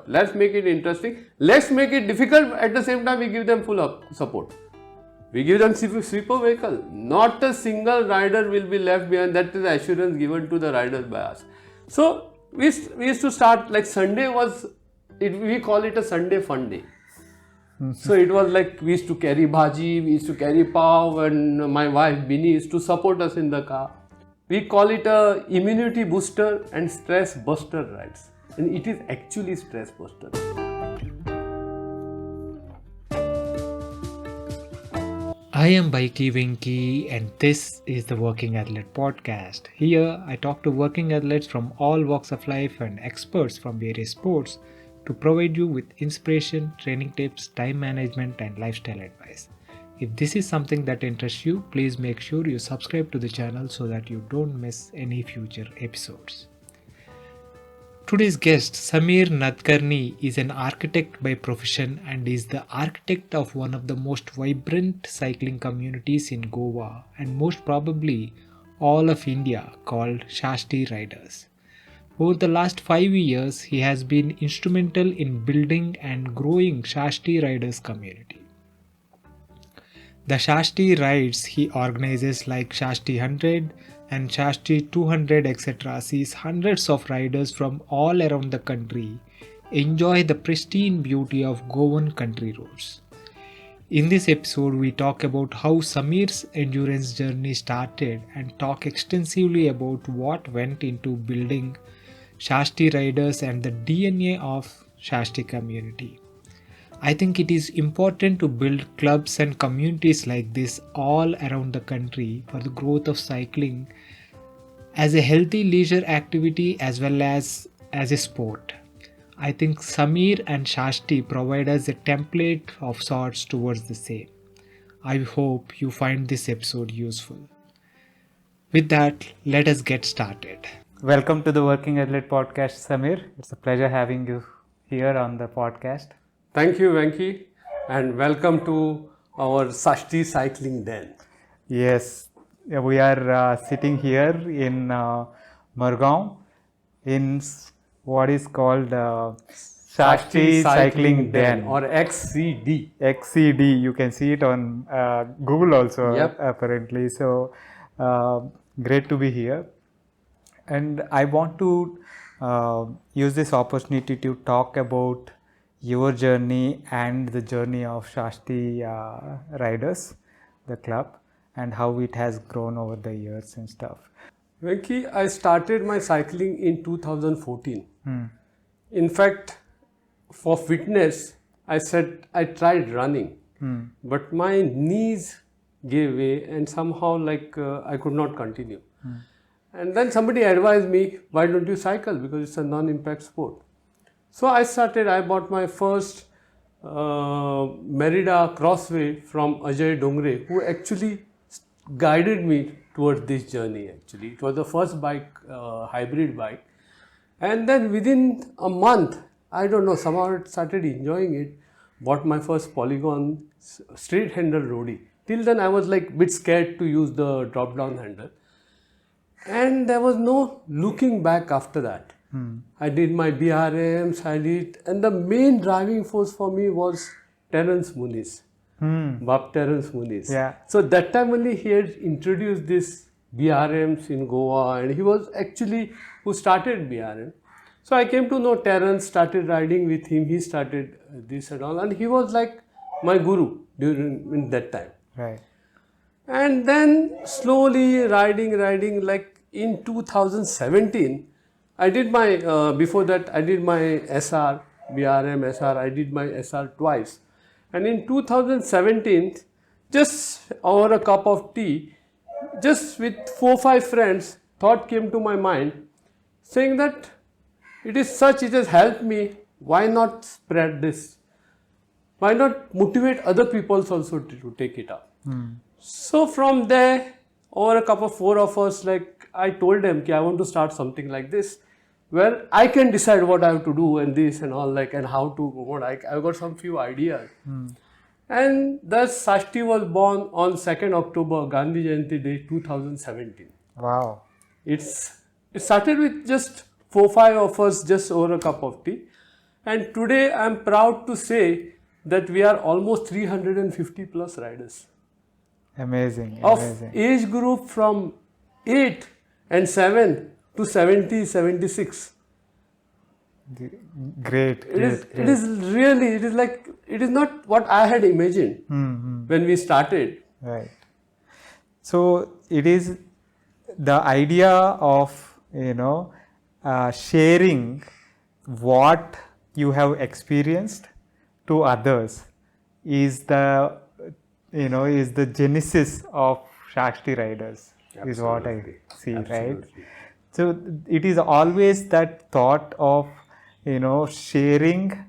Let's make it interesting. Let's make it difficult. At the same time, we give them full support. We give them sweeper vehicle. Not a single rider will be left behind. That is the assurance given to the riders by us. So we used to start like Sunday we call it a Sunday fun day. So it was like we used to carry bhaji, we used to carry pav, and my wife Bini used to support us in the car. We call it a immunity booster and stress buster rides. And it is actually stress buster. I am Bikey Winky and this is the Working Athlete Podcast. Here I talk to working athletes from all walks of life and experts from various sports to provide you with inspiration, training tips, time management and lifestyle advice. If this is something that interests you, please make sure you subscribe to the channel so that you don't miss any future episodes. Today's guest, Sameer Nadkarni, is an architect by profession and is the architect of one of the most vibrant cycling communities in Goa and most probably all of India called XAXTI Riders. Over the last 5 years, he has been instrumental in building and growing XAXTI Riders community. The XAXTI rides he organizes like XAXTI 100 and XAXTI 200 etc. sees hundreds of riders from all around the country enjoy the pristine beauty of Goan country roads. In this episode, we talk about how Sameer's endurance journey started and talk extensively about what went into building XAXTI Riders and the DNA of XAXTI community. I think it is important to build clubs and communities like this all around the country for the growth of cycling as a healthy leisure activity as well as a sport. I think Sameer and XAXTI provide us a template of sorts towards the same. I hope you find this episode useful. With that, let us get started. Welcome to the Working Athlete Podcast, Sameer. It's a pleasure having you here on the podcast. Thank you, Venki, and welcome to our XAXTI Cycling Den. Yes, we are sitting here in Margaon in what is called XAXTI Cycling Den or XCD. XCD, you can see it on Google also. Yep. Apparently. So great to be here. And I want to use this opportunity to talk about your journey and the journey of XAXTI Riders, the club, and how it has grown over the years and stuff. Venki, I started my cycling in 2014. In fact, for fitness, I tried running, but my knees gave way and somehow I could not continue. And then somebody advised me, why don't you cycle? Because it's a non-impact sport. So I bought my first Merida Crossway from Ajay Dongre, who actually guided me towards this journey actually. It was the first bike, hybrid bike. And then within a month, I don't know, somehow I started enjoying it. Bought my first Polygon straight handle roadie. Till then I was like a bit scared to use the drop down handle. And there was no looking back after that. I did my BRMs, and the main driving force for me was Terence Muniz, Bab Terence Muniz. Yeah. So that time only he had introduced this BRMs in Goa, and he was actually who started BRM. So I came to know Terence, started riding with him, he started this and all, and he was like my guru in that time. Right. And then slowly riding, like in 2017, I did my, before that I did my SR, BRM SR, I did my SR twice. And in 2017, just over a cup of tea, just with 4-5 friends, thought came to my mind saying that it has helped me, why not spread this? Why not motivate other people also to take it up? So from there, over a cup of 4 of us, like I told them, I want to start something like this, where I can decide what I have to do and this and all, like, and how to what I got some few ideas. And thus XAXTI was born on 2nd October, Gandhi Jayanti Day 2017. Wow. It started with just 4-5 of us just over a cup of tea. And today I'm proud to say that we are almost 350 plus riders Amazing, of amazing. age group from 8 and 7 to 70, 76. Great, It is, great, it great. is really, it is like, it is not what I had imagined when we started. Right. So it is the idea of, sharing what you have experienced to others is the, is the genesis of XAXTI Riders, is what I see, right? Absolutely. So it is always that thought of, sharing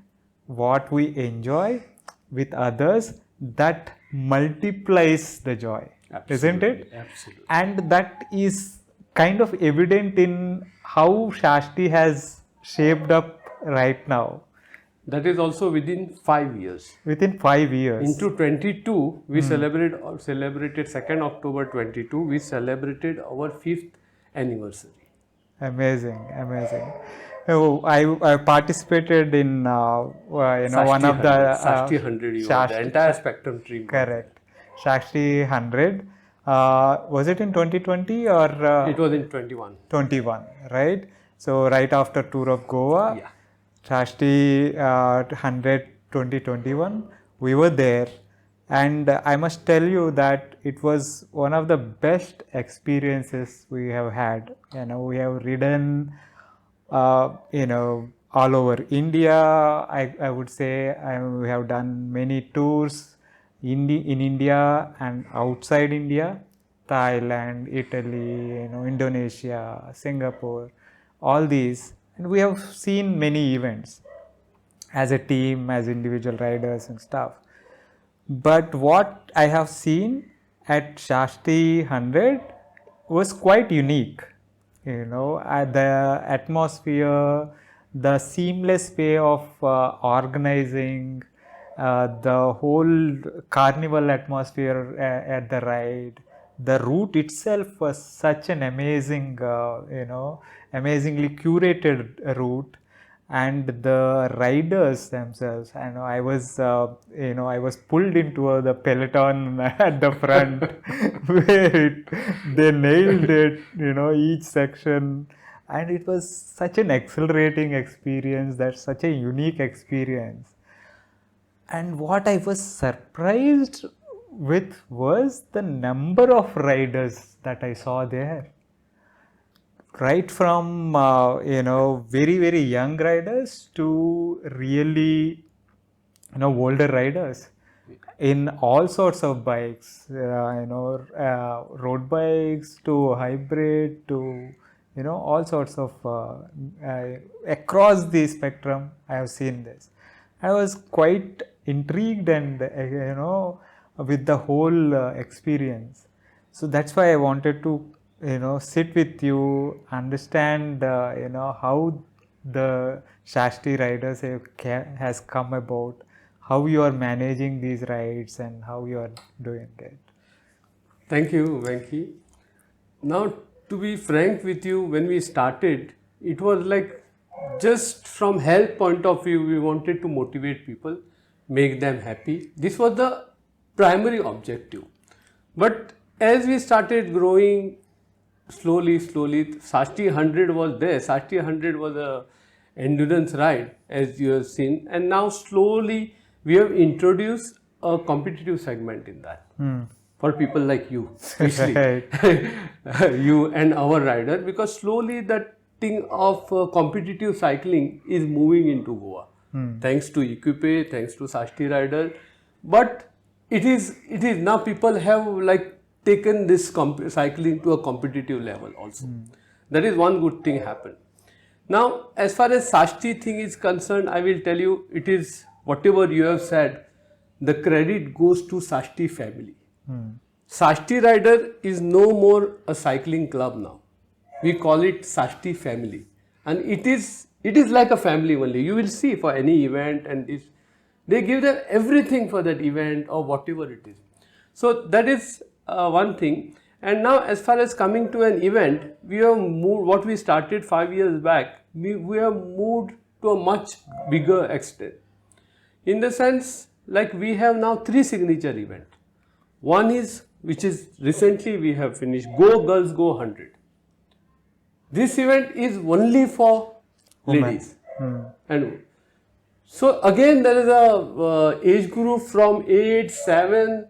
what we enjoy with others that multiplies the joy, isn't it? Absolutely. And that is kind of evident in how XAXTI has shaped up right now. That is also within 5 years. Within 5 years. Into 22, we celebrated 2nd October 22, we celebrated our 5th anniversary. Amazing, amazing. Oh, I participated in one of the XAXTI 100, the entire spectrum team. Correct. XAXTI 100. Was it in 2020 or? It was in 21. 21, right? So right after tour of Goa, Yeah. XAXTI 100 2021, we were there. And I must tell you that it was one of the best experiences we have had. We have ridden, all over India. I would say we have done many tours in India and outside India, Thailand, Italy, Indonesia, Singapore, all these. And we have seen many events as a team, as individual riders and stuff. But what I have seen at XAXTI 100 was quite unique. The atmosphere, the seamless way of organizing, the whole carnival atmosphere at the ride. The route itself was such an amazing, amazingly curated route. And the riders themselves, I was, I was pulled into the peloton at the front where they nailed it, each section. And it was such an exhilarating experience, that's such a unique experience. And what I was surprised with was the number of riders that I saw there. Right from, very, very young riders to really, older riders in all sorts of bikes, road bikes to hybrid to, all sorts of, across the spectrum, I have seen this. I was quite intrigued and, with the whole experience. So that's why I wanted to, sit with you, understand, how the XAXTI Riders has come about, how you are managing these rides and how you are doing it. Thank you, Venki. Now, to be frank with you, when we started, it was like just from health point of view, we wanted to motivate people, make them happy. This was the primary objective. But as we started growing, slowly, XAXTI 100 was there. XAXTI 100 was a endurance ride, as you have seen. And now slowly we have introduced a competitive segment in that. For people like you, especially you and our rider, because slowly that thing of competitive cycling is moving into Goa. Thanks to Equipe, thanks to XAXTI Rider. But it is now people have like taken this cycling to a competitive level also. That is one good thing happened. Now, as far as XAXTI thing is concerned, I will tell you, it is whatever you have said, the credit goes to XAXTI family. XAXTI Rider is no more a cycling club now. We call it XAXTI Family. And it is like a family only. You will see for any event and this, they give them everything for that event or whatever it is. So that is one thing. And now as far as coming to an event, we have moved, what we started 5 years back, we have moved to a much bigger extent. In the sense, like we have now 3 signature events. One is, which is recently we have finished, GoGirlsGo 100. This event is only for ladies. And so again there is a age group from 8, 7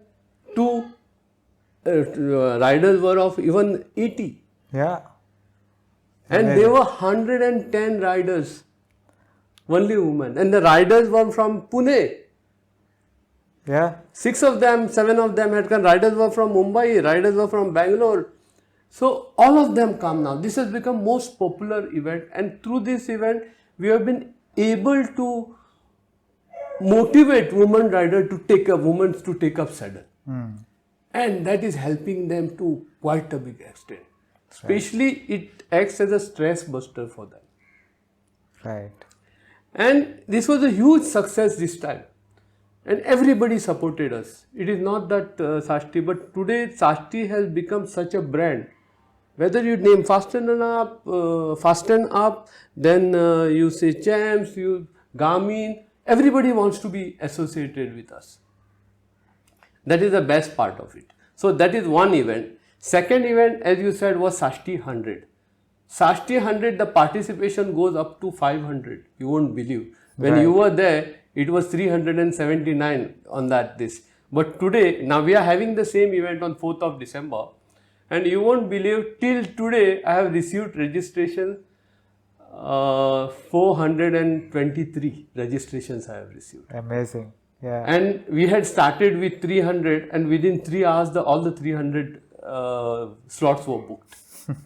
to riders were of even 80. Yeah. And there were 110 riders, only women. And the riders were from Pune. Yeah. 6 of them, 7 of them had come. Riders were from Mumbai, riders were from Bangalore. So all of them come now. This has become most popular event, and through this event we have been able to motivate women riders to take up saddle. And that is helping them to quite a big extent. Especially it acts as a stress buster for them. Right. And this was a huge success this time. And everybody supported us. It is not that XAXTI, but today XAXTI has become such a brand. Whether you name Fasten Up, then you say Champs, Garmin, everybody wants to be associated with us. That is the best part of it. So that is one event. Second event, as you said, was XAXTI 100. XAXTI 100, the participation goes up to 500. You won't believe. When you were there, it was 379 on this. But today, now we are having the same event on 4th of December. And you won't believe, till today, I have received registration, 423 registrations I have received. Amazing. Yeah. And we had started with 300, and within 3 hours, all the 300 slots were booked.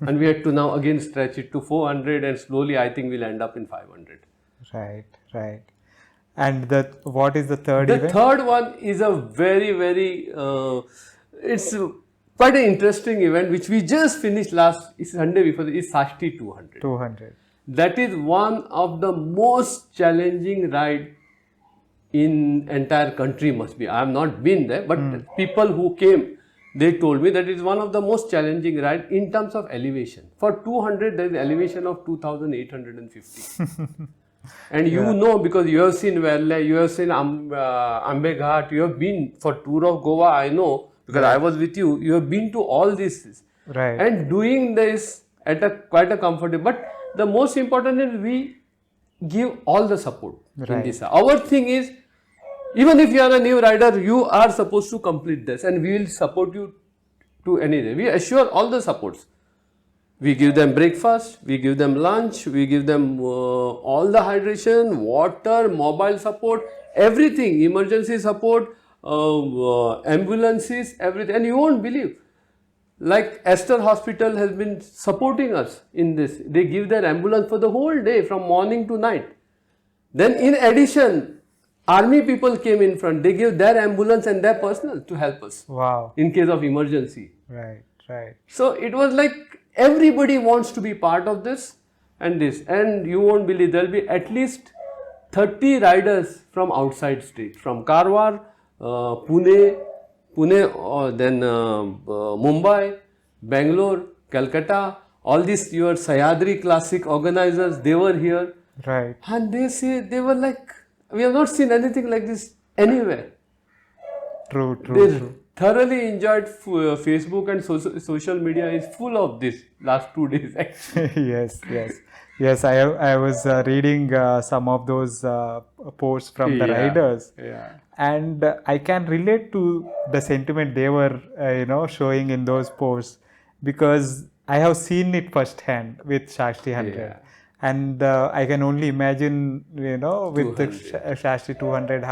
And we had to now again stretch it to 400, and slowly I think we'll end up in 500. Right, right. And what is the third The event? third one is a very, very, it's quite an interesting event which we just finished Sunday before, is XAXTI 200. 200. That is one of the most challenging ride in entire country must be. I have not been there, but people who came, they told me that it is one of the most challenging ride in terms of elevation. For 200, there is elevation of 2,850. And you know, because you have seen Verle, you have seen Ambe Ghat, you have been for tour of Goa, I know, because I was with you, you have been to all these. Right. And doing this at quite a comfortable, but the most important is we give all the support in this. Our thing is, even if you are a new rider, you are supposed to complete this, and we will support you to any day. We assure all the supports. We give them breakfast, we give them lunch, we give them all the hydration, water, mobile support, everything, emergency support, ambulances, everything. And you won't believe, like Esther Hospital has been supporting us in this. They give their ambulance for the whole day from morning to night. Then in addition, army people came in front. They gave their ambulance and their personnel to help us. Wow. In case of emergency. Right, right. So it was like everybody wants to be part of this and this. And you won't believe, there will be at least 30 riders from outside state. From Karwar, Pune, then Mumbai, Bangalore, Calcutta, all these your Sahyadri Classic organizers, they were here. Right. And they were like, we have not seen anything like this anywhere. True. They thoroughly enjoyed Facebook, and social media is full of this last 2 days actually. Yes. I was reading some of those posts from the riders. Yeah. And I can relate to the sentiment they were, showing in those posts, because I have seen it firsthand with XAXTI 100. Yeah. And I can only imagine, with the XAXTI 200,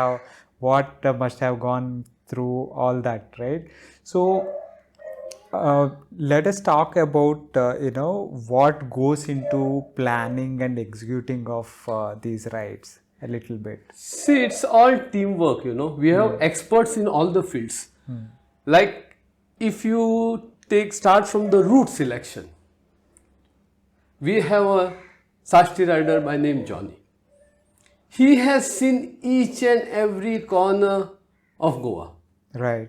what must have gone through all that, right? So let us talk about, what goes into planning and executing of these rides a little bit. See, it's all teamwork, We have experts in all the fields. Like if you start from the route selection, we have a XAXTI rider by name Johnny. He has seen each and every corner of Goa. Right.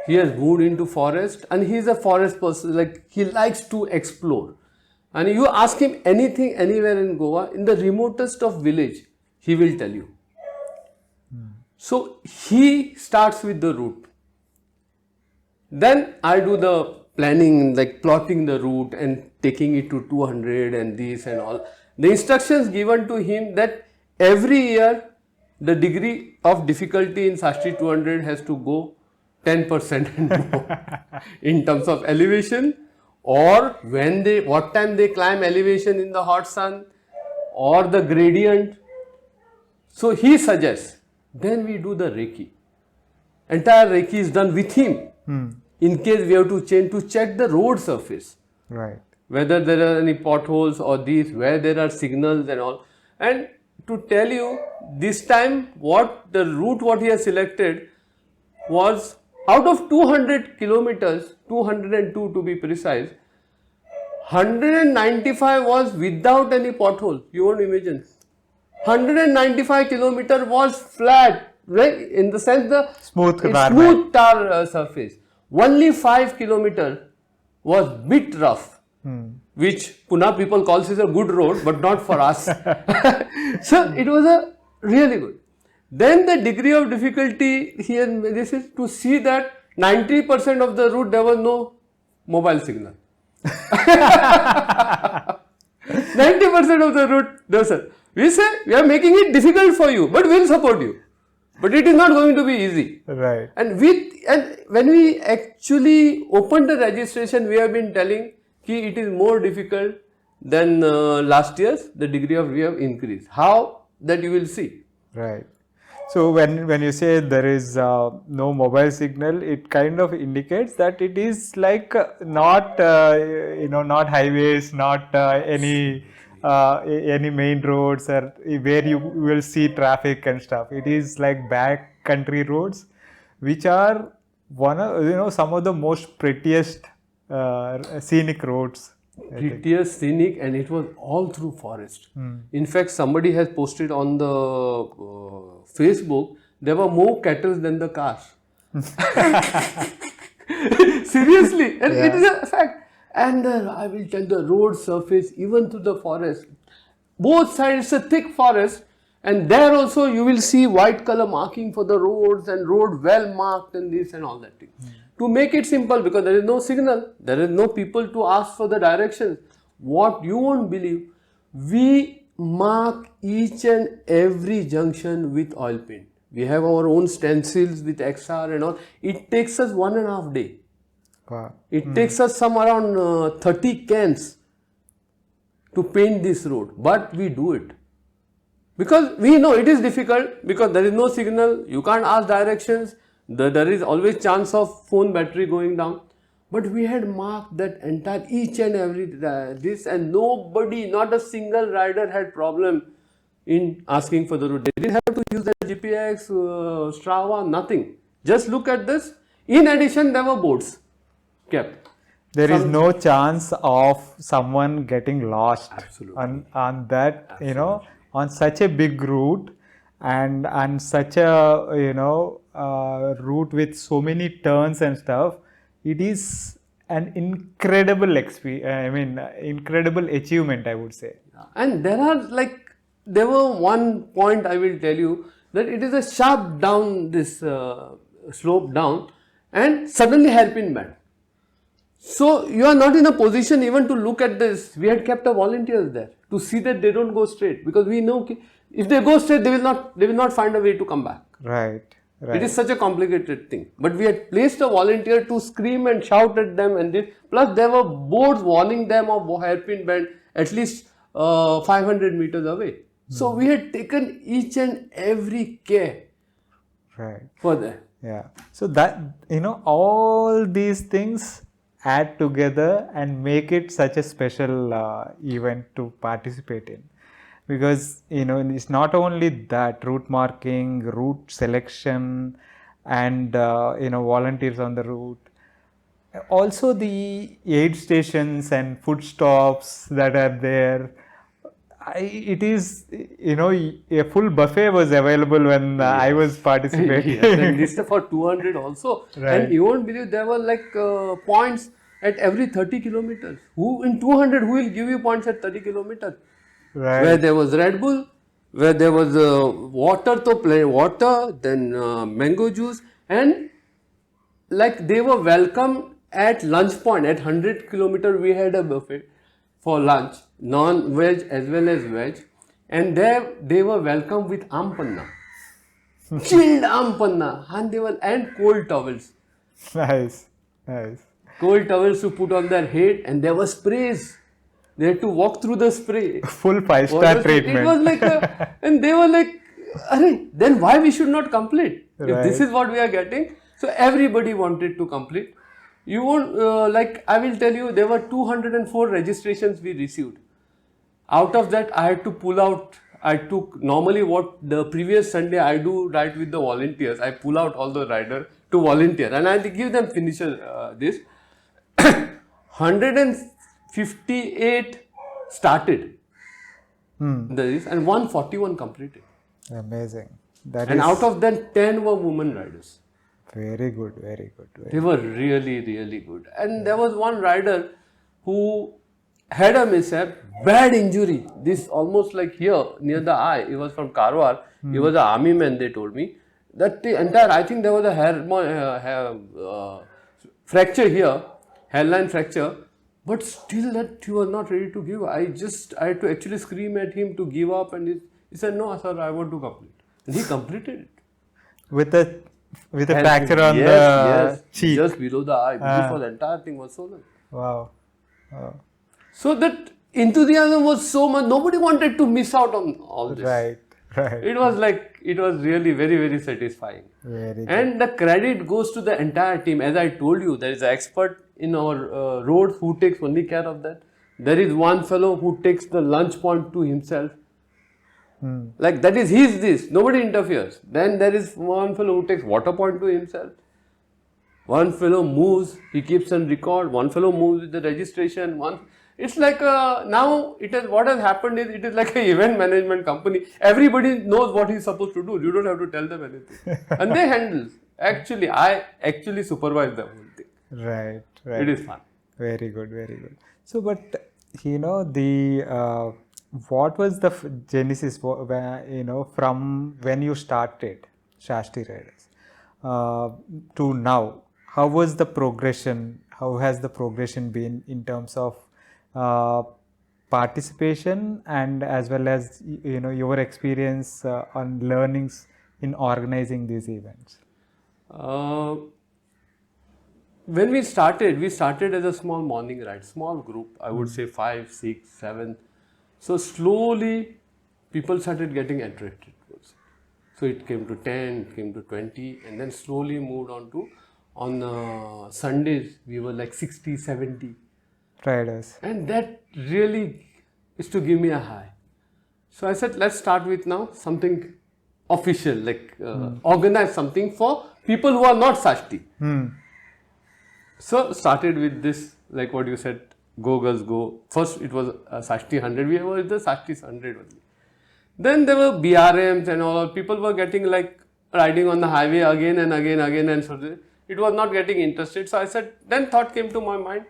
He has moved into forest, and he is a forest person, like he likes to explore. And you ask him anything anywhere in Goa, in the remotest of village, he will tell you. So he starts with the route. Then I do the planning, like plotting the route and taking it to 200 and this and all. The instructions given to him that every year the degree of difficulty in XAXTI 200 has to go 10% and more in terms of elevation, or what time they climb elevation in the hot sun, or the gradient. So he suggests. Then we do the Reiki. Entire Reiki is done with him. In case we have to change, to check the road surface. Right. Whether there are any potholes or these, where there are signals and all. And to tell you, this time the route what he has selected was, out of 200 kilometers, 202 to be precise, 195 was without any pothole. You won't imagine. 195 kilometer was flat, right? In the sense the Smooth tar surface. Only 5 kilometer was bit rough, which Pune people calls is a good road, but not for us. So it was a really good. Then the degree of difficulty here, this is to see that 90% of the route there was no mobile signal. 90% of the route, no sir. We say we are making it difficult for you, but we will support you. But it is not going to be easy. Right. And when we actually opened the registration, we have been telling that it is more difficult than last year's. The degree of we have increased. How? That you will see. Right. So when you say there is no mobile signal, it kind of indicates that it is like not not highways, not any main roads or where you will see traffic and stuff. It is like back country roads, which are one of some of the most prettiest scenic roads. Prettiest scenic, and it was all through forest. In fact, somebody has posted on the Facebook, there were more cattle than the cars. Seriously, and it is a fact. And I will tell the road surface, even to the forest, both sides, it's a thick forest, and there also you will see white color marking for the roads and road well marked and this and all that thing. To make it simple, because there is no signal, there is no people to ask for the directions. What you won't believe, we mark each and every junction with oil paint. We have our own stencils with XR and all. It takes us 1.5 days. Wow. It takes us some around 30 cans to paint this road, but we do it. Because we know it is difficult, because there is no signal, you can't ask directions, there is always chance of phone battery going down. But we had marked that entire, each and every this, and nobody, not a single rider had problem in asking for the route. They didn't have to use the GPX, Strava, nothing. Just look at this. In addition, there were boards kept. There is no chance of someone getting lost. Absolutely. on that. Absolutely. On such a big route and such a route with so many turns and stuff. It is an incredible incredible achievement, I would say. And there were one point I will tell you, that it is a sharp down, this slope down, and suddenly hairpin bend. So you are not in a position even to look at this. We had kept a volunteers there to see that they don't go straight, because we know if they go straight, they will not find a way to come back. Right. It is such a complicated thing. But we had placed a volunteer to scream and shout at them, and this. Plus there were boards warning them of hairpin bend at least 500 meters away. So we had taken each and every care for that. Yeah. So that, all these things add together and make it such a special event to participate in. Because, it's not only that route marking, route selection, and, volunteers on the route. Also the aid stations and food stops that are there. It is, a full buffet was available when I was participating. Yes, and this is for 200 also. Right. And you won't believe, there were like points at every 30 kilometers. Who in 200, who will give you points at 30 kilometers? Right. Where there was Red Bull, where there was water to play water, then mango juice, and like they were welcome at lunch point. At 100 kilometer, we had a buffet for lunch, non-veg as well as veg, and there they were welcome with ampanna, chilled ampanna, and cold towels. Nice. Nice. Cold towels to put on their head, and there were sprays. They had to walk through the spray. Full 5-star treatment. It was like and they were like, "Arey, then why we should not complete? If this is what we are getting." So everybody wanted to complete. You won't, like I will tell you, there were 204 registrations we received. Out of that, I had to pull out. I took normally what the previous Sunday I do ride with the volunteers. I pull out all the rider to volunteer, and I give them finisher this. 158 started, and 141 completed. Amazing. And out of them, 10 were women riders. Very good, very good. They were really, really good. And there was one rider who had a mishap, bad injury. This almost like here near the eye. He was from Karwar. He was an army man, they told me. That the entire, I think there was a fracture here, hairline fracture. But still that he was not ready to give. I had to actually scream at him to give up, and he said, "No, sir, I want to complete." And he completed it. With a fracture on yes, cheek. just below the eye. Before the entire thing was swollen. Wow. So that enthusiasm was so much. Nobody wanted to miss out on all this. Right. It was really very, very satisfying. Very good. And the credit goes to the entire team. As I told you, there is an expert in our roads who takes only care of that. There is one fellow who takes the lunch point to himself. Like that is his this. Nobody interferes. Then there is one fellow who takes water point to himself. One fellow moves, he keeps on record. One fellow moves with the registration. It's like now what has happened is it is like an event management company. Everybody knows what he's supposed to do. You don't have to tell them anything. And they handle. Actually, I actually supervise the whole thing. Right. It is fun. Very good, very good. So, but what was the genesis from when you started XAXTI Riders to now? How was the progression? How has the progression been in terms of participation and as well as your experience on learnings in organizing these events? When we started as a small morning ride, small group, I would say 5, 6, 7. So slowly people started getting attracted towards it. So it came to 10, it came to 20, and then slowly moved on Sundays, we were like 60, 70 riders. And that really is to give me a high. So I said, let's start with now something official, like organize something for people who are not XAXTI. So started with this, like what you said, GoGirlsGo. First it was XAXTI 100, we were the XAXTI 100 only. Then there were BRMs and all, people were getting like riding on the highway again and again, and so it was not getting interested. So I said, then thought came to my mind,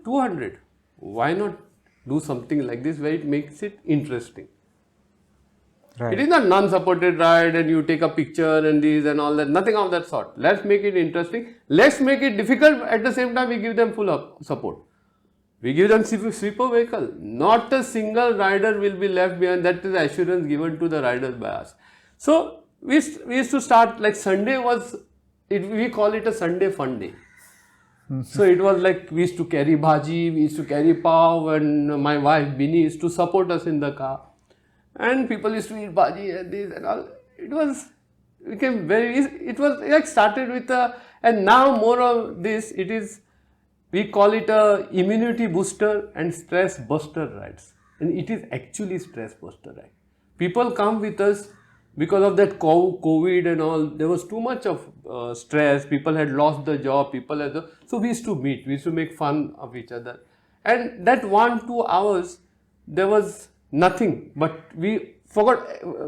200, why not do something like this where it makes it interesting? Right. It is not non-supported ride and you take a picture and this and all that, nothing of that sort. Let's make it interesting. Let's make it difficult. At the same time, we give them full support. We give them sweeper vehicle. Not a single rider will be left behind. That is the assurance given to the riders by us. So we used to start like Sunday we call it a Sunday fun day. So it was like we used to carry bhaji, we used to carry pav, and my wife Bini used to support us in the car. And people used to eat bhaji and this and all. It was like started with and now more of this, we call it a immunity booster and stress buster rides. And it is actually stress buster ride. People come with us because of that COVID and all. There was too much of stress. People had lost the job. So we used to meet. We used to make fun of each other. And that 1-2 hours, there was nothing. But we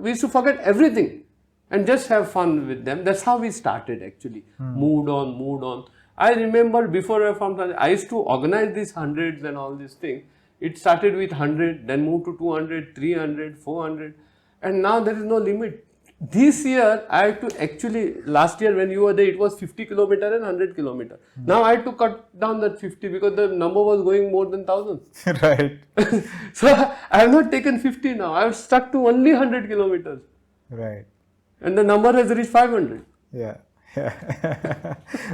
used to forget everything and just have fun with them. That's how we started actually. Moved on. I remember before I found I used to organize these hundreds and all these things. It started with 100, then moved to 200, 300, 400, and now there is no limit. This year, I had to actually, last year when you were there, it was 50 kilometer and 100 kilometer. Now I had to cut down that 50 because the number was going more than 1000. Right. So I have not taken 50 now. I have stuck to only 100 kilometers. Right. And the number has reached 500. Yeah.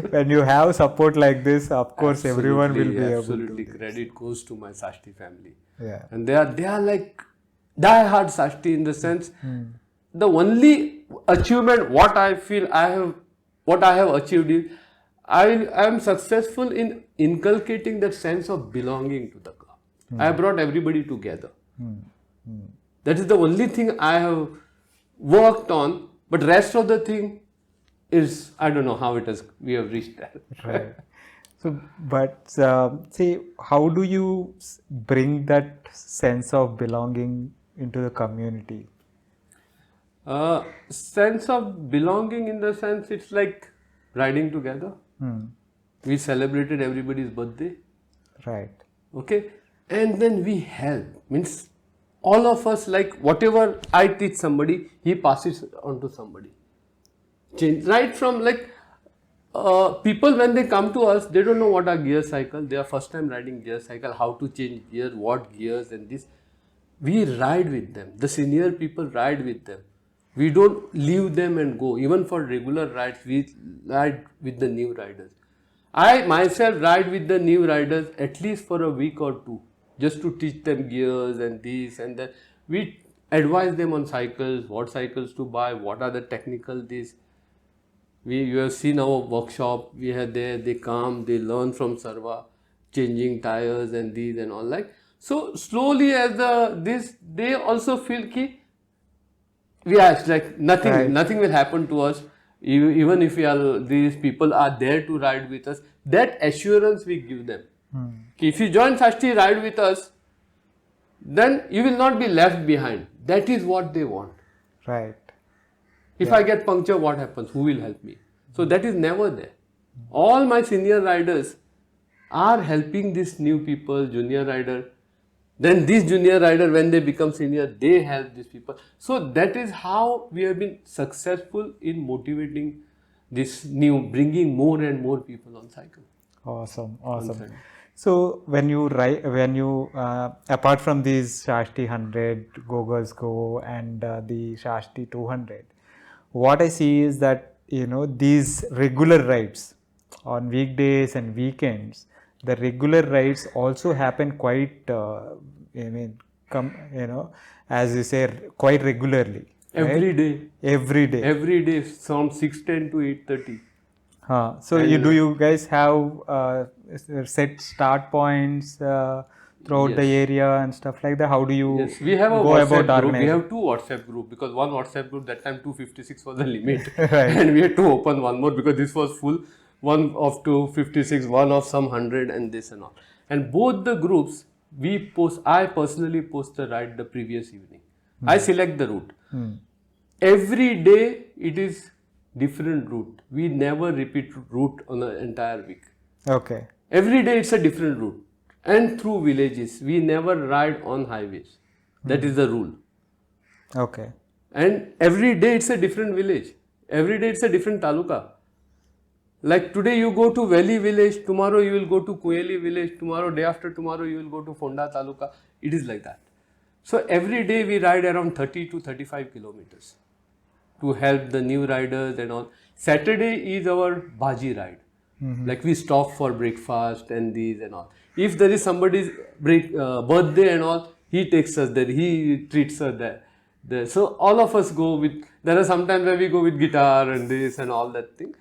When you have support like this, of course, everyone will be able to. Absolutely. Credit goes to my XAXTI family. Yeah. And they are like die-hard XAXTI in the sense, the only achievement what I feel I have achieved is I am successful in inculcating that sense of belonging to the club. I have brought everybody together. That is the only thing I have worked on, but rest of the thing is, I don't know how it is, we have reached that. Right. So, but say, how do you bring that sense of belonging into the community? Sense of belonging in the sense it's like riding together. We celebrated everybody's birthday. Right. Okay. And then we help. Means all of us, like whatever I teach somebody, he passes on to somebody. Change. Right from like people when they come to us, they don't know what are gear cycle. They are first time riding gear cycle, how to change gear, what gears and this. We ride with them. The senior people ride with them. We don't leave them and go. Even for regular rides, we ride with the new riders. I myself ride with the new riders at least for a week or two, just to teach them gears and this and that. We advise them on cycles, what cycles to buy, what are the technical this. You have seen our workshop, we are there, they come, they learn from Sarva, changing tires and these and all like. So slowly as they also feel ki, it's like nothing will happen to us. Even if these people are there to ride with us, that assurance we give them. If you join XAXTI, ride with us, then you will not be left behind. That is what they want. Right. If I get puncture, what happens? Who will help me? So that is never there. All my senior riders are helping these new people, junior rider. Then these junior rider, when they become senior, they help these people. So that is how we have been successful in motivating this bringing more and more people on cycle. Awesome. So when you apart from these XAXTI 100, GoGirlsGo and the XAXTI 200, what I see is that these regular rides on weekdays and weekends, the regular rides also happen quite as you say, quite regularly. Every day. Every day from 6:10 to 8:30. So do you guys have set start points throughout the area and stuff like that? How do you we have a go WhatsApp about group. organizing? We have two WhatsApp group because one WhatsApp group that time 256 was the limit. Right. And we had to open one more because this was full. One of 256, one of some 100 and this and all. And both the groups, I personally post the ride the previous evening. I select the route. Every day it is different route. We never repeat route on the entire week. Okay. Every day it's a different route. And through villages. We never ride on highways. That is the rule. Okay. And every day it's a different village. Every day it's a different taluka. Like today you go to Valley village, tomorrow you will go to Koyeli village, tomorrow, day after tomorrow you will go to Fonda taluka. It is like that. So every day we ride around 30 to 35 kilometers to help the new riders and all. Saturday is our Baji ride. Like we stop for breakfast and these and all. If there is somebody's birthday and all, he takes us there, he treats us there. So all of us go with, there are sometimes where we go with guitar and this and all that thing.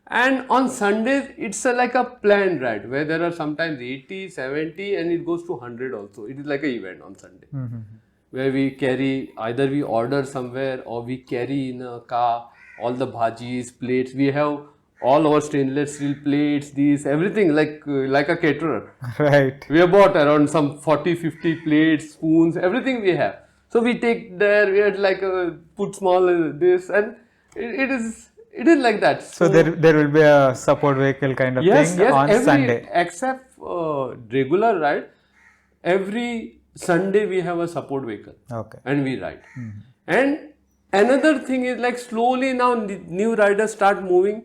And on Sundays, it's like a planned ride where there are sometimes 80, 70 and it goes to 100 also. It is like an event on Sunday. Where we carry, either we order somewhere or we carry in a car all the bhajis, plates. We have all our stainless steel plates, these, everything like a caterer. Right. We have bought around some 40, 50 plates, spoons, everything we have. So we take there, we had like put small this and It is like that. So there will be a support vehicle kind of thing on every, Sunday. except regular ride, every Sunday we have a support vehicle. Okay. And we ride. And another thing is like slowly now new riders start moving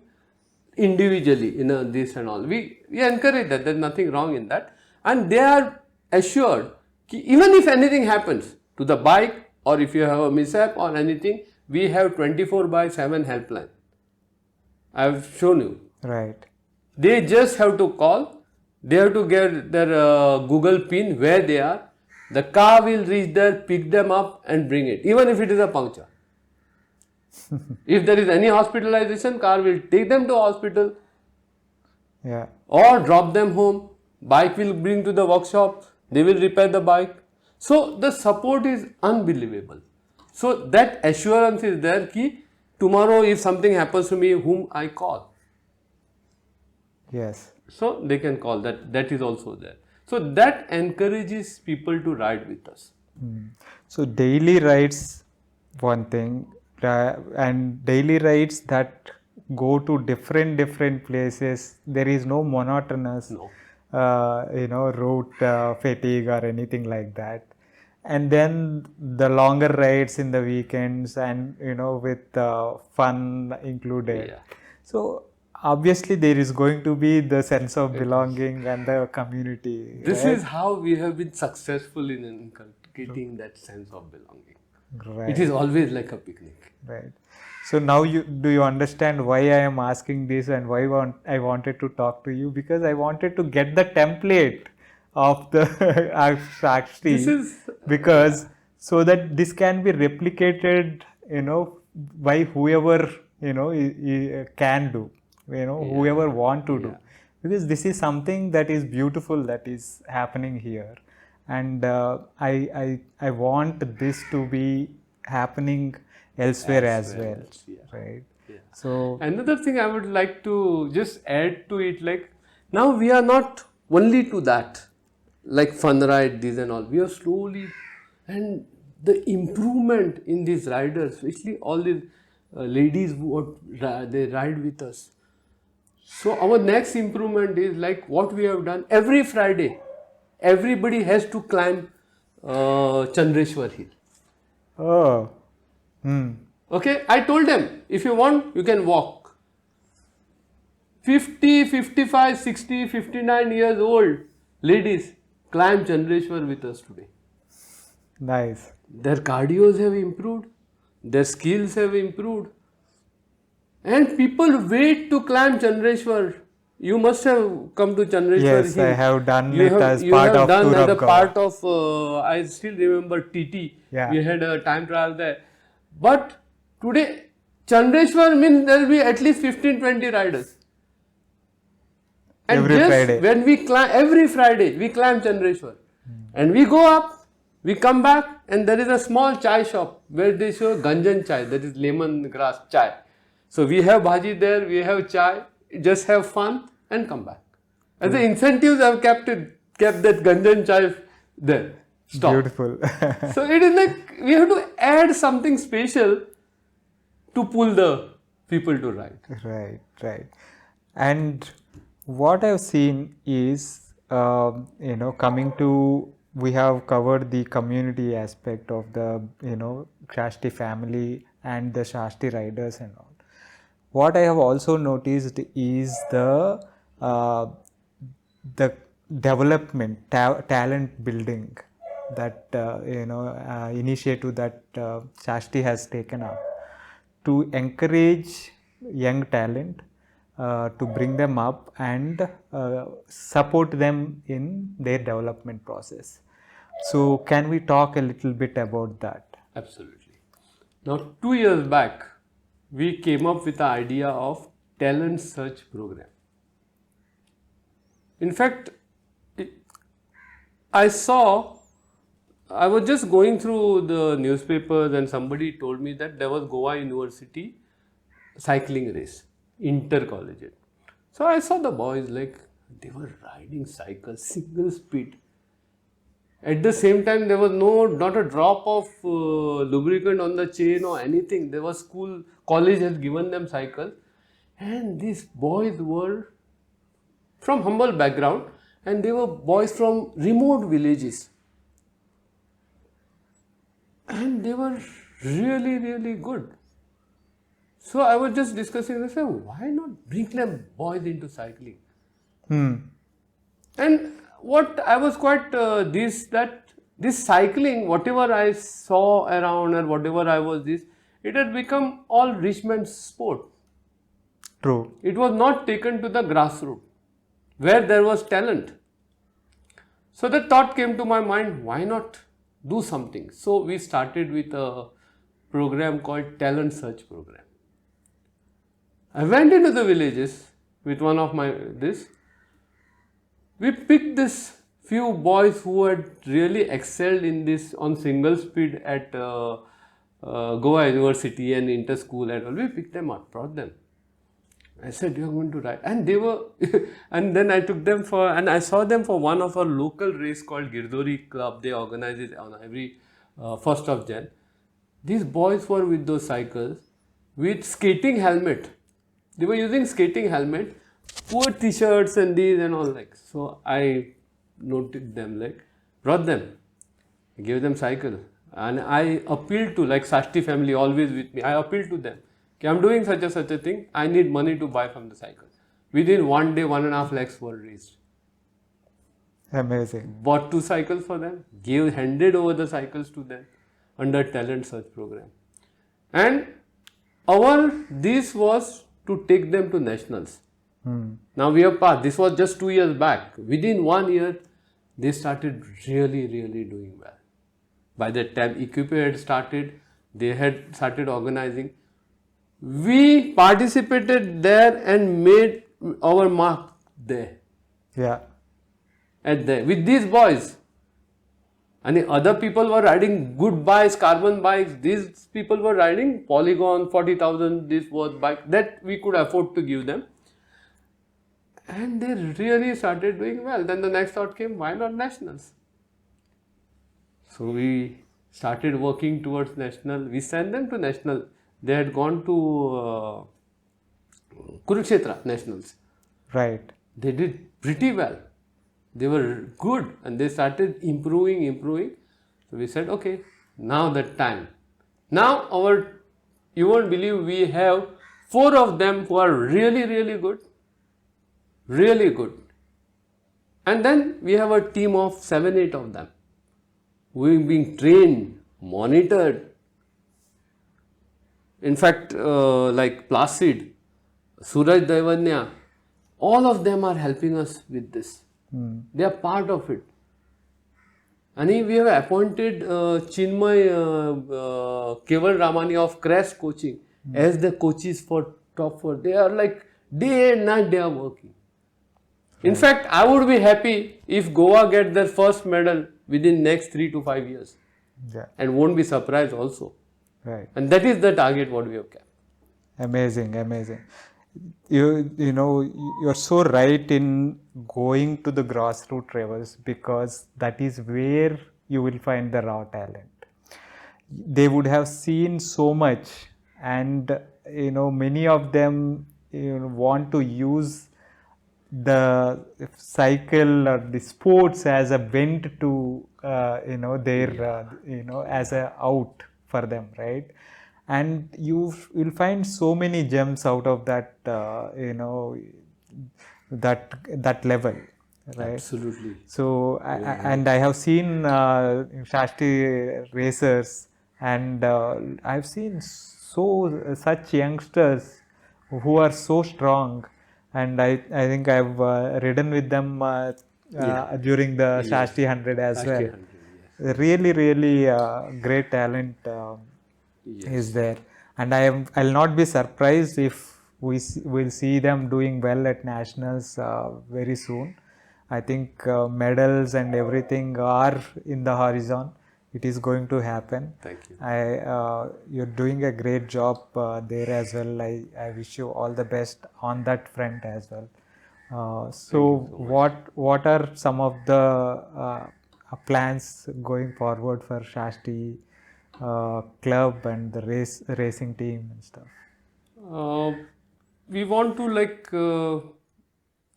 individually in this and all. We encourage that. There's nothing wrong in that. And they are assured कि even if anything happens to the bike or if you have a mishap or anything, we have 24/7 helpline. I have shown you. Right. They just have to call. They have to get their Google pin where they are. The car will reach there, pick them up and bring it, even if it is a puncture. If there is any hospitalization, car will take them to hospital. Yeah. Or drop them home. Bike will bring to the workshop. They will repair the bike. So the support is unbelievable. So that assurance is there ki tomorrow if something happens to me, whom I call. Yes. So they can call that. That is also there. So that encourages people to ride with us. So daily rides, one thing, and daily rides that go to different places. There is no monotonous, route fatigue or anything like that. And then the longer rides in the weekends, and with fun included. Yeah. So obviously there is going to be the sense of belonging and the community. This right? is how we have been successful in inculcating that sense of belonging. Right. It is always like a picnic. Right. So now do you understand why I am asking this and why I wanted to talk to you? Because I wanted to get the template of the XAXTI, because so that this can be replicated, by whoever can do, whoever want to do, because this is something that is beautiful that is happening here, and I want this to be happening elsewhere as well. Right. Yeah. So another thing I would like to just add to it, like now we are not only to that, like fun ride, this and all. We are slowly, and the improvement in these riders, especially all these ladies who they ride with us. So our next improvement is like what we have done every Friday. Everybody has to climb Chandreshwar Hill. oh. Okay, I told them, if you want, you can walk. 50, 55, 60, 59 years old ladies climb Chandreshwar with us today. Nice. Their cardios have improved, their skills have improved, and people wait to climb Chandreshwar. You must have come to Chandreshwar Yes, Hill. I have done You it have, as you part have of done tour as a of Goa. part of, I still remember TT. Yeah. We had a time trial there. But today, Chandreshwar means there will be at least 15-20 riders. And Every just Friday. when we climb, every Friday, we climb Chandreshwar. And we go up, we come back, and there is a small chai shop where they show Ganjan chai, that is lemon grass chai. So we have bhaji there, we have chai, just have fun and come back. As the incentives, I have kept that Ganjan chai there. Stop. Beautiful. So it is like we have to add something special to pull the people to ride. Right. And what I've seen is, coming to, we have covered the community aspect of the, XAXTI family and the XAXTI riders and all. What I have also noticed is the development, talent building, that initiative that XAXTI has taken up to encourage young talent, to bring them up and support them in their development process. So can we talk a little bit about that? Absolutely. Now 2 years back, we came up with the idea of talent search program. In fact, I was just going through the newspapers and somebody told me that there was Goa University cycling race, intercollegiate. So I saw the boys like they were riding cycles, single speed. At the same time, there was not a drop of lubricant on the chain or anything. There was college has given them cycle, and these boys were from humble background, and they were boys from remote villages, and they were really, really good. So I was just discussing, I said, why not bring them boys into cycling? And what I was quite this cycling, whatever I saw around and whatever I was it had become all rich man's sport. True. It was not taken to the grassroots where there was talent. So the thought came to my mind, why not do something? So we started with a program called Talent Search Program. I went into the villages with one of we picked this few boys who had really excelled in this on single speed at Goa University and inter-school and all. We picked them up, brought them. I said, you're going to ride. And they were, and then I took them and I saw them for one of our local race called Girdori Club. They organize it on every 1st of Jan. These boys were with those cycles with skating helmet. They were using skating helmet, poor t-shirts and these and all like. So I noted them brought them, I gave them cycle. And I appealed to XAXTI family always with me. I appealed to them. Okay, I'm doing such a thing. I need money to buy from the cycle. Within one day, 1.5 lakhs were raised. Amazing. Bought 2 cycles for them. Handed over the cycles to them under talent search program. And this was to take them to nationals. Now we have passed. This was just 2 years back. Within 1 year, they started really, really doing well. By that time, Equipe had started. They had started organizing. We participated there and made our mark there. Yeah. With these boys. And the other people were riding good bikes, carbon bikes. These people were riding Polygon, 40,000. This was bike that we could afford to give them. And they really started doing well. Then the next thought came, why not nationals? So we started working towards national. We sent them to national. They had gone to Kurukshetra nationals. Right. They did pretty well. They were good and they started improving. So we said, okay, now the time. Now you won't believe we have 4 of them who are really, really good. Really good. And then we have a team of 7, 8 of them. We're being trained, monitored. In fact, like Placid, Suraj Daivanya, all of them are helping us with this. They are part of it. And we have appointed Chinmay Keval Ramani of Crash Coaching as the coaches for top 4. They are like day and night they are working. In fact, I would be happy if Goa get their first medal within next 3 to 5 years. Yeah. And won't be surprised also. Right. And that is the target what we have kept. Amazing. You know, you're so right in going to the grassroots levels because that is where you will find the raw talent. They would have seen so much, and many of them want to use the cycle or the sports as a vent to their as a out for them, right? And you will find so many gems out of that that level, right? Absolutely. So and I have seen XAXTI racers, and I've seen such youngsters who are so strong, and I think I've ridden with them during the XAXTI 100 as well. 100, yes. Really great talent is there, and I'll not be surprised if we'll see them doing well at nationals very soon. I think medals and everything are in the horizon. It is going to happen. Thank you. You're doing a great job there as well. I wish you all the best on that front as well. So what are some of the plans going forward for XAXTI club and the racing team and stuff? Uh, we want to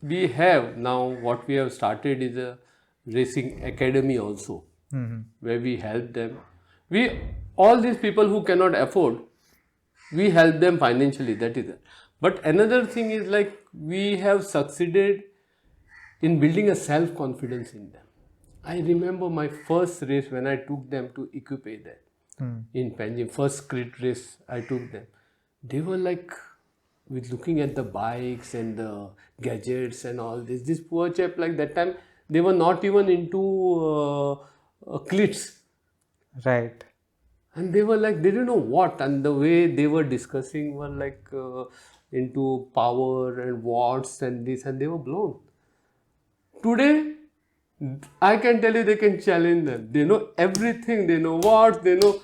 we have now what we have started is a racing academy also, where we help them. We all these people who cannot afford, we help them financially. That is it. But another thing is we have succeeded in building a self confidence in them. I remember my first race when I took them to equipage there in Panjim. First crit race I took them. They were with looking at the bikes and the gadgets and all this. This poor chap, that time, they were not even into clits. Right. And they were they didn't know what. And the way they were discussing were into power and watts and this, and they were blown. Today, I can tell you they can challenge them. They know everything. They know watts, they know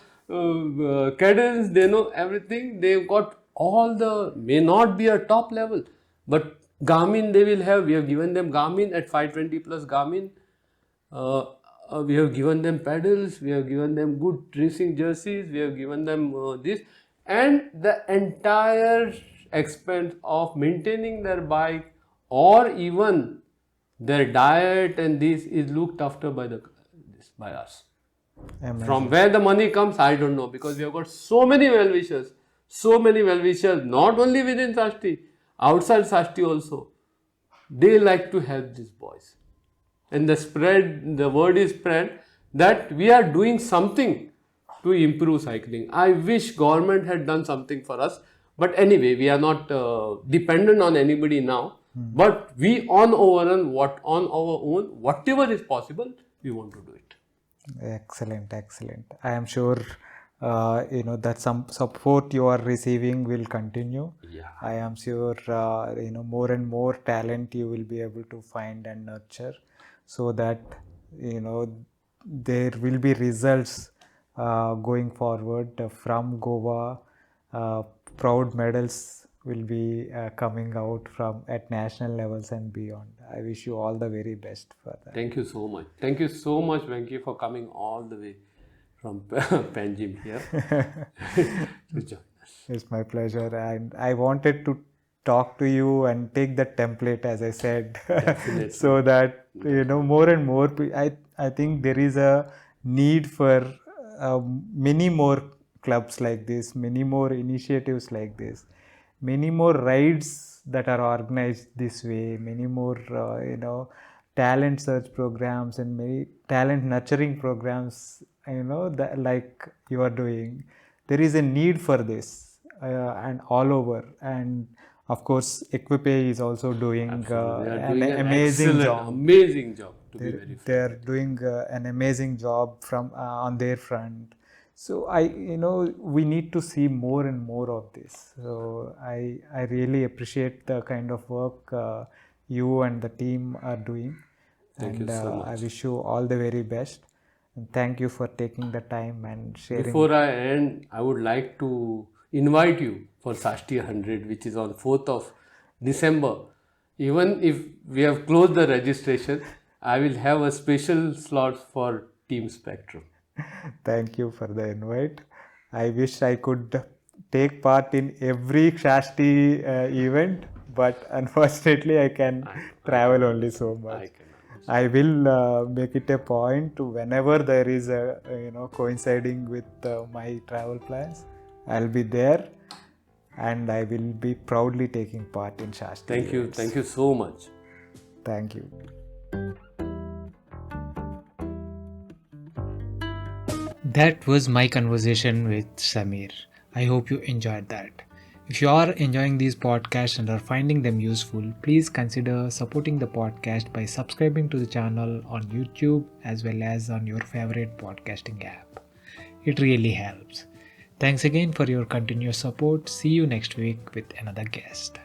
cadence, they know everything. They've got all the, may not be a top level, but Garmin they will have. We have given them Garmin at 520 plus Garmin. We have given them pedals, we have given them good racing jerseys, we have given them this, and the entire expense of maintaining their bike or even their diet and this is looked after by by us. Amazing. From where the money comes, I don't know, because we have got so many well-wishers, not only within XAXTI, outside XAXTI also. They like to help these boys. And the word is spread that we are doing something to improve cycling. I wish government had done something for us. But anyway, we are not dependent on anybody now. But we on our own, whatever is possible, we want to do it. Excellent. I am sure that some support you are receiving will continue. Yeah. I am sure more and more talent you will be able to find and nurture, so that there will be results going forward from Goa. Proud medals will be coming out from at national levels and beyond. I wish you all the very best for that. Thank you so much. Thank you so much, Venki, for coming all the way from Panjim here to join us. It's my pleasure, and I wanted to talk to you and take the template, as I said, so that more and more. I think there is a need for many more clubs like this, many more initiatives like this, many more rides that are organized this way, many more talent search programs and many talent nurturing programs, that like you are doing. There is a need for this and all over. And of course, Equipay is also doing an amazing job. Amazing job, to be very frank. They are doing an amazing job from on their front. So we need to see more and more of this. So I really appreciate the kind of work you and the team are doing. Thank you so much. I wish you all the very best. And thank you for taking the time and sharing. Before I end, I would like to invite you for XAXTI 100, which is on 4th of December. Even if we have closed the registration, I will have a special slot for Team Spectrum. Thank you for the invite. I wish I could take part in every XAXTI event, but unfortunately I can travel only so much. I will make it a point to, whenever there is a coinciding with my travel plans, I'll be there, and I will be proudly taking part in XAXTI. Thank you. Thank you so much. Thank you. That was my conversation with Sameer. I hope you enjoyed that. If you are enjoying these podcasts and are finding them useful, please consider supporting the podcast by subscribing to the channel on YouTube as well as on your favorite podcasting app. It really helps. Thanks again for your continuous support. See you next week with another guest.